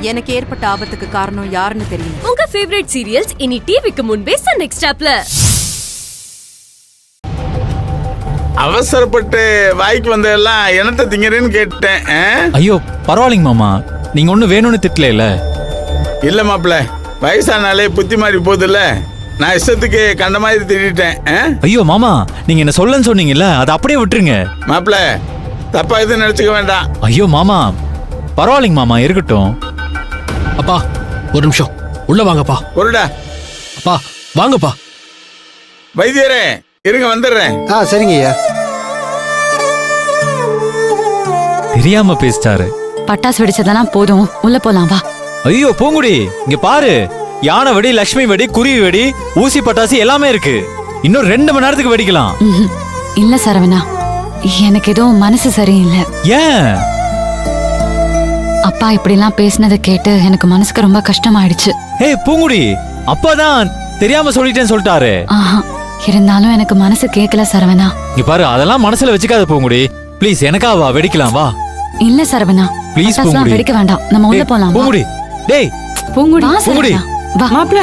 எனக்கு ஏற்பட்ட ஆபத்துக்கு காரணம் யாருன்னு தெரியும். உங்க ஃபேவரட் சீரியல்ஸ் இனி டிவிக்கு முன்பே சன் நெக்ஸ்டாப்ல. அவசரப்பட்டு வாய்க்கு வந்ததெல்லாம் என்னத்தை திங்கிறேன்னு கேட்டேன். ஐயோ பரவாயில்லைங்க மாமா, நீங்க ஒண்ணு வேணும்னு திட்டல. இல்ல மாப்பிள்ள, வயசானாலே புத்தி மாறி போகுதுல்ல, நான் இஷ்டத்துக்கு கண்ட மாதிரி திட்டேன். ஐயோ மாமா, நீங்க என்ன சொல்லன்னு சொன்னீங்கல்ல, அதை அப்படியே விட்டுருங்க. மாப்பிள்ள தப்பா எதுவும் நினைச்சுக்க வேண்டாம். ஐயோ மாமா பரவாயில்லைங்க மாமா, இருக்கட்டும். அப்பா ஒரு நிமிஷம் உள்ள வாங்கப்பா. பொருடா. அப்பா வாங்கப்பா. வைத்தியரே இருங்க, வந்துடுறேன். சரிங்க ஐயா. தெரியாம பேசிட்டாரு. பட்டாசு வெடிச்சதெல்லாம் போதும், உள்ள போலாம் வா. ஐயோ பூங்குடி, இங்க பாரு, யானை வெடி, லட்சுமி வெடி, குருவி வெடி, ஊசி பட்டாசு எல்லாமே இருக்கு. இன்னும் 2 மணி நேரத்துக்கு வெடிக்கலாம். இல்ல சரவணா, எனக்கு ஏதோ மனசு சரியில்லை. ஏன்? அப்பா இப்படி எல்லாம் பேசினதை கேட்டு எனக்கு மனசுக்கு ரொம்ப கஷ்டமாயிடுச்சு. ஏய் பூங்குடி, அப்பாதான் தெரியாம சொல்லிட்டேன்னு சொல்லிட்டாரு. இருந்தாலும் எனக்கு மனசு கேட்கல சரவணா. இங்க பாரு, அதெல்லாம் மனசுல வச்சுக்காத பூங்குடி. ப்ளீஸ் எனக்கா வா, வெடிக்கலாம் வா. இல்ல சரவணா, ப்ளீஸ் பூங்குடி, வெடிக்க வேண்டாம், நம்ம உள்ள போலாம். பூங்குடி டேய், பூங்குடி பூங்குடி வா. மாப்ள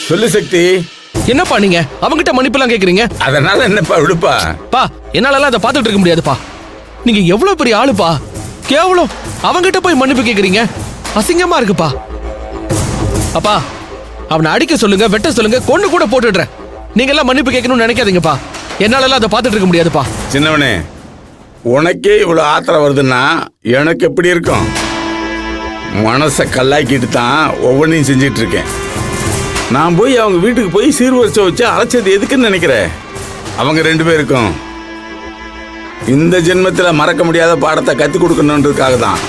சொல்லு சக்தி. என்னப்பா நீங்க அவங்கிட்ட மன்னிப்புலாம் கேக்குறீங்க? அதனால என்னப்பா விடுப்பா. பா என்னால அதை பார்த்துட்டு இருக்க முடியாதுப்பா. நீங்க எவ்வளவு பெரிய ஆளுப்பா, கேவலம் அவங்கிட்ட போய் மன்னிப்பு கேக்குறீங்க, அசிங்கமா இருக்குப்பா. அப்பா அவனை அடிக்க சொல்லுங்க, வெட்ட சொல்லுங்க, கொண்டு கூட போட்டுடுறேன். நீங்க எல்லாம் மன்னிப்பு கேட்கணும்னு நினைக்காதீங்கப்பா. என்னால அதை பார்த்துட்டு இருக்க முடியாதுப்பா. சின்னவனே, உனக்கே இவ்வளவு ஆத்திரம் வருதுன்னா எனக்கு எப்படி இருக்கும்? மனசை கல்லாக்கிட்டு தான் ஒவ்வொன்றையும் செஞ்சிட்டு இருக்கேன். நான் போய் அவங்க வீட்டுக்கு போய் சீர்வரிசை வச்சு அழைச்சது எதுக்குன்னு நினைக்கிறேன்? அவங்க 2 பேருக்கும் இந்த ஜென்மத்தில் மறக்க முடியாத பாடத்தை கற்றுக் கொடுக்கணுன்றதுக்காக தான்.